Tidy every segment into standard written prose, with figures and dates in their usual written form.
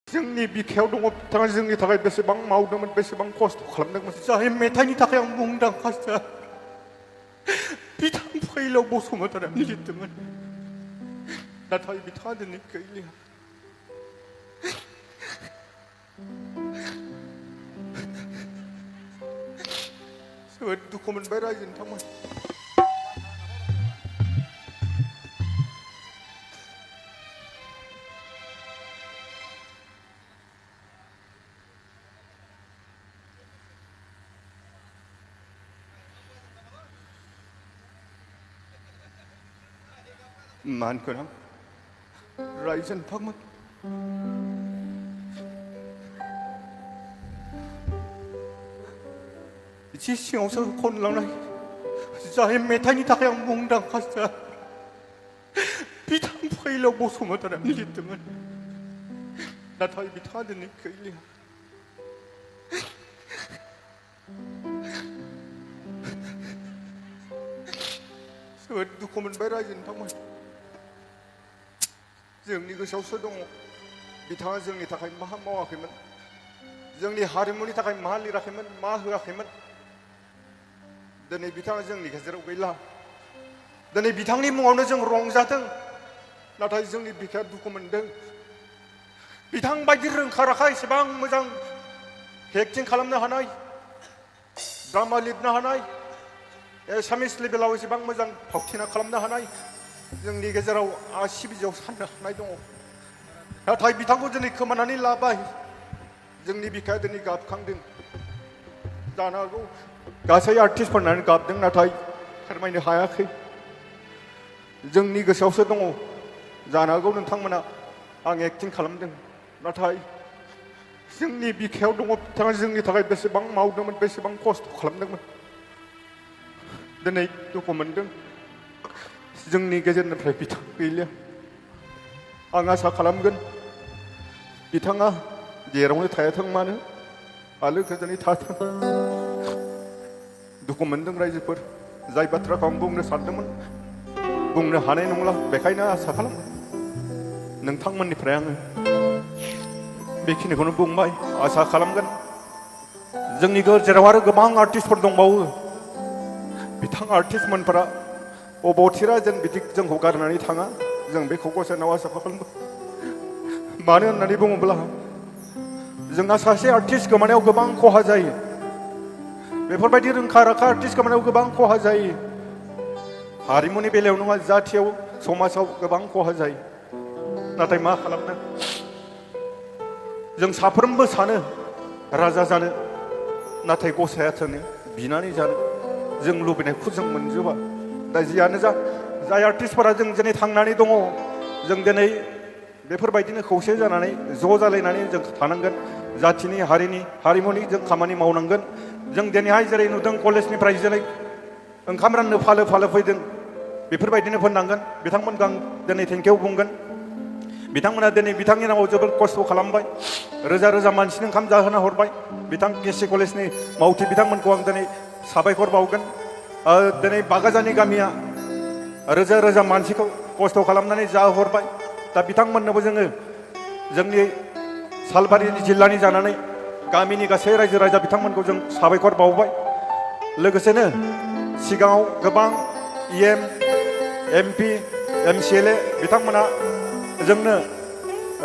जोंनि बिखायाव दङ बिथाङा जोंनि थाखाय बेसेबां मावदोंमोन बेसेबां खस्थ' खालामदोंमोन जाय मेथाइनि थाखाय आं मुंदांखा बिथां फैलाव बसुमतारिया लिरदोंमोन नाथाय बिथाङा दिनै गैलिया जोबोद दुखु मोनबाय रायजो नोंथांमोन मान गोनां रायजो नोंथांमोन एसे सिङावसो खनलांनाय जाय मेथाइनि थाखाय आं मुंदांखा बिथां फैलाव बसुमतारिया लिरदोंमोन नाथाय बिथाङा दिनै गैलिया जोबोद दुखु मोनबाय रायजो नोंथांमोन जोंनि गोसोआवसो दङ बिथाङा जोंनि थाखाय मा मावाखैमोन जोंनि हारिमुनि थाखाय मा लिराखैमोन मा होआखैमोन दिनै बिथाङा जोंनि गेजेराव गैला दिनै बिथांनि मुङावनो जों रंजादों नाथाय जोंनि बिखाया दुखु मोनदों बिथां बायदि रोंखा राखा एसेबां मोजां एक्टिं खालामनो हानाय ड्रामा लिरनो हानाय एसामिस लेभेलाव एसेबां मोजां फावथिना खालामनो हानाय जोंनि गेजेराव आसि बिजौआव साननो हानाय दङ नाथाय बिथांखौ दिनै खोमानानै लाबाय जोंनि बिखाया दिनै गाबखांदों जानो हागौ गासै आर्टिस्टफोरनानो गाबदों नाथाय फोरमायनो हायाखै जोंनि गोसोआवसो दङ जानो हागौ नोंथांमोना आं एक्टिं खालामदों नाथाय जोंनि बिखायाव दङ बिथाङा जोंनि थाखाय बेसेबां मावदोंमोन बेसेबां खस्थ' खालामदोंमोन दिनै दुखु मोनदों जोंनि गेजेरनिफ्राय बिथां गैलिया आं आसा खालामगोन बिथाङा जेरावनो थायाथों मानो आलो गोजोनै थाथों दुखु मोनदों रायजोफोर जाय बाथ्राखौ आं बुंनो सानदोंमोन बुंनो हानाय नंला बेखायनो आसा खालामो नोंथांमोननिफ्राय आङो बेखिनिखौनो बुंबाय आसा खालामगोन जोंनि गेजेराव आरो गोबां आर्टिस्टफोर दंबावो बिथां आर्टिस्टमोनफोरा अबथिरा जों बिदि जोंखौ गारनानै थाङा जों बेखौ गसाइनाव आसा खालामो मानो होननानै बुङोब्ला जोंहा सासे आर्टिस्ट गोमानायाव गोबां खहा जायो बेफोरबायदि रोंखा राखा आर्टिस्ट गोमानायाव गोबां खहा जायो हारिमुनि बेलायाव नङा जाथियाव समाजाव गोबां खहा जायो नाथाय मा खालामनो जों साफ्रोमबो सानो राजा जानो नाथाय गसाइयाथोनो बिनानै जानो जों लुबैनायखौ जों मोनजोबा दा जियानो जा जाय आर्टिस्टफोरा जों दिनै थांनानै दङ जों दिनै बेफोरबायदिनो खौसे जानानै ज' जालायनानै जों थानांगोन जाथिनि हारिनि हारिमुनि जों खामानि मावनांगोन जों दिनैहाय जेरै नुदों कलेजनिफ्राय जेरै ओंखाम राननो फालो फालो फैदों बेफोरबायदिनो फोननांगोन बिथांमोनखौ आं दिनै थेंकिउ बुंगोन बिथांमोना दिनै बिथांनि नामाव जोबोद खस्थ' खालामबाय रोजा रोजा मानसिनो ओंखाम जाहोना हरबाय बिथां केसि कलेजनि मावथि बिथांमोनखौ आं दिनै साबायखर बावगोन दिनै बागाजानि गामिया रोजा रोजा मानसिखौ खस्थ' खालामनानै जाहोहरबाय दा बिथांमोननोबो जोङो जोंनि सालबारिनि जिल्लानि जानानै गामिनि गासै रायजो राजा बिथांमोनखौ जों साबायखर बावबाय लोगोसेनो सिगाङाव गोबां EM MP MCLA बिथांमोना जोंनो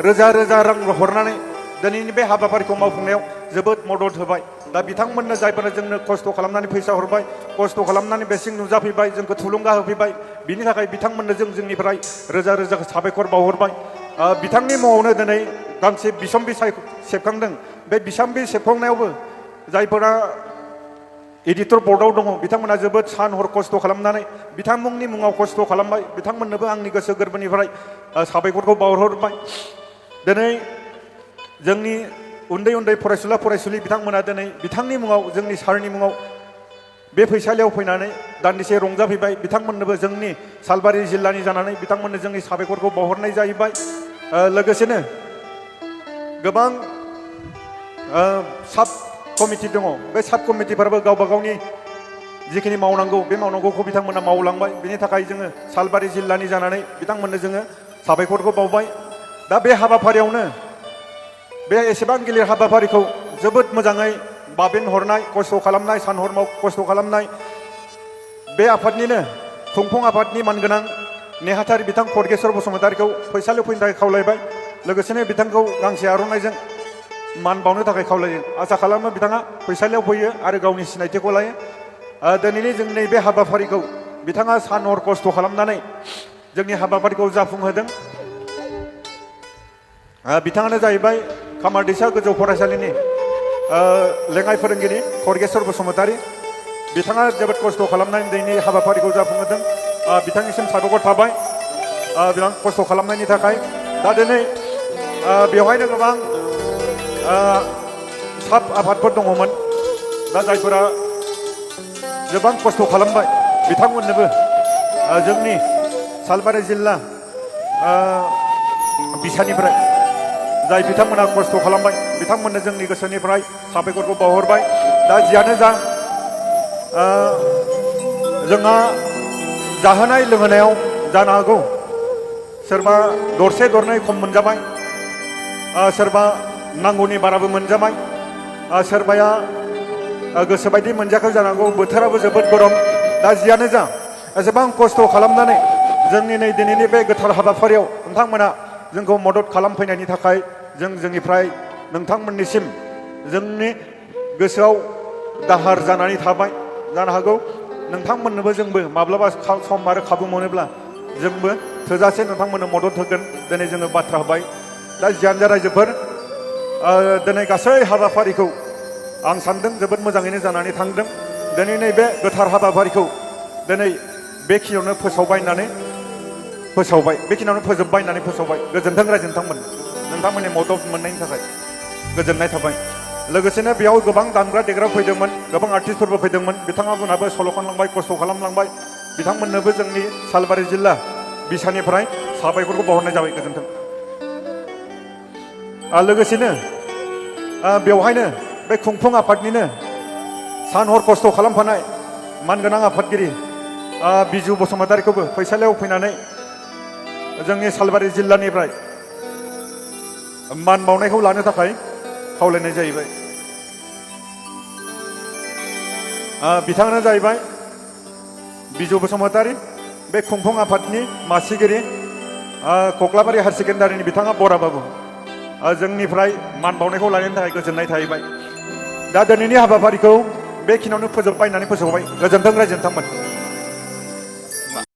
रोजा रोजा रां हरनानै दिनैनि बे हाबाफारिखौ मावफुंनायाव जोबोद मदद होबाय दा बिथांमोननो जायफोरा जोंनो खस्थ' खालामनानै फैसा हरबाय खस्थ' खालामनानै बेसिं नुजाफैबाय जोंखौ थुलुंगा होफैबाय बिनि थाखाय बिथांमोननो जोंनिफ्राय रोजा रोजा साबायखर बावहरबाय बिथांनि मुङावनो दिनै गांसे बिसम्बि सेबखांदों बे बिसम्बि सेबखांनायावबो जायफोरा एडिटर बर्डआव दङ बिथांमोना जोबोद सान हर खस्थ' खालामनानै बिथांमोननि मुङाव खस्थ' खालामबाय बिथांमोननोबो आंनि गोसो गोरबोनिफ्राय साबायखरखौ बावहरबाय दिनै जोंनि उन्दै उन्दै फरायसुला फरायसुलि बिथांमोना दिनै बिथांनि मुङाव जोंनि सारनि मुङाव बे फैसालियाव फैनानै दान्दिसे रंजाफैबाय बिथांमोननोबो जोंनि सालबारि जिल्लानि जानानै बिथांमोननो जोंनि साबायखरखौ बावहरनाय जाहैबाय लोगोसेनो गोबां साब कमिटि दङ बे साब कमिटिफोराबो गावबा गावनि जिखिनि मावनांगौ बे मावनांगौखौ बिथांमोना मावलांबाय बिनि थाखाय जोङो सालबारि जिल्लानि जानानै बिथांमोननो जोङो साबायखरखौ बावबाय दा बे हाबाफारियावनो बे एसेबां गिलिर हाबाफारिखौ जोबोद मोजाङै बाबेन हरनाय खस्थ' खालामनाय सान हर खस्थ' खालामनाय बे आफादनिनो खुंफुं आफादनि मानगोनां नेहाथारि बिथां खदगेश्वर बसुमतारीखौ फैसालियाव फैनो थाखाय खावलायबाय। लोगोसेनो बिथांखौ गांसे आर'नाइजों मान बावनो थाखाय खावलायो। आसा खालामो बिथाङा फैसालियाव फैयो आरो गावनि सिनायथिखौ लायो। दिनैनि जोंनि बे हाबाफारिखौ बिथाङा सान हर खस्थ' खालामनानै जोंनि हाबाफारिखौ जाफुंहोदों। बिथाङानो जाहैबाय खामारदैसा गोजौ फरायसालिनि लेङाइ फोरोंगिरि खदगेश्वर बसुमतारी। बिथाङा जोबोद खस्थ' खालामनानै दिनैनि हाबाफारिखौ जाफुंहोदों। बिथांनिसिम साबायखर थाबाय बिथां खस्थ' खालामनायनि थाखाय। दा दिनै बेवहायनो गोबां साब आफादफोर दङमोन। दा जायफोरा गोबां खस्थ' खालामबाय बिथांमोननोबो जोंनि सालबारि जिल्ला बिसानिफ्राय जाय बिथांमोना खस्थ' खालामबाय बिथांमोननो जोंनि गोसोनिफ्राय साबायखरखौ बावहरबाय। दा जियानो जा जोंहा जाहोनाय लोंहोनायाव जानो हागौ सोरबा दरसे दरनै खम मोनजाबाय, सोरबा नांगौनि बाराबो मोनजाबाय, सोरबाया गोसोबायदि मोनजायाखै जानांगौ। बोथोराबो जोबोद गरम। दा जियानो जा एसेबां खस्थ' खालामनानै जोंनि नै दिनैनि बे गोथार हाबाफारियाव नोंथांमोना जोंखौ मदद खालामफैनायनि थाखाय जोंनिफ्राय नोंथांमोननिसिम जोंनि गोसोआव दाहार जानानै थाबाय। जानो हागौ नोंथांमोननोबो जोंबो माब्लाबा सम आरो खाबु मोनोब्ला जोंबो थोजासे नोंथांमोननो मदद होगोन दिनै जोङो बाथ्रा होबाय। दा जियानो जा रायजोफोर दिनै गासै हाबाफारिखौ आं सानदों जोबोद मोजाङैनो जानानै थांदों। दिनै नैबे गोथार हाबाफारिखौ दिनै बेखिनियावनो बेखिनियावनो फोजोब्बाय होननानै फोसावबाय। गोजोन्थों रायजो नोंथांमोननि मदद मोननायनि थाखाय गोजोननाय थाबाय। लोगोसेनो बेयाव गोबां दामग्रा देग्रा फैदोंमोन, गोबां आर्टिस्टफोरबो फैदोंमोन। बिथांमोनहाबो सल' खनलांबाय, खस्थ' खालामलांबाय। बिथांमोननोबो जोंनि सालबारि जिल्ला बिसानिफ्राय साबायखरखौ बावहरनाय जाबाय। गोजोन्थों। लोगोसेनो बेवहायनो बे खुंफुं आफादनिनो सान हर खस्थ' खालामफानाय मानगोनां आफादगिरि बिजु बसुमतारीखौबो फैसालियाव फैनानै जोंनि सालबारि जिल्लानिफ्राय मान बावनायखौ लानो थाखाय खावलायनाय जाहैबाय। बिथाङानो जाहैबाय बिजु बसुमतारी, बे खुंफुं आफादनि मासिगिरि कक्लाबारि हायार सेकेन्डारिनि बिथाङा बरा बाबु। जोंनिफ्राय मान बावनायखौ लानायनि थाखाय गोजोननाय थाहैबाय। दा दिनैनि हाबाफारिखौ बेखिनियावनो फोजोब्बाय होननानै फोसावबाय। गोजोन्थों रायजो नोंथांमोन।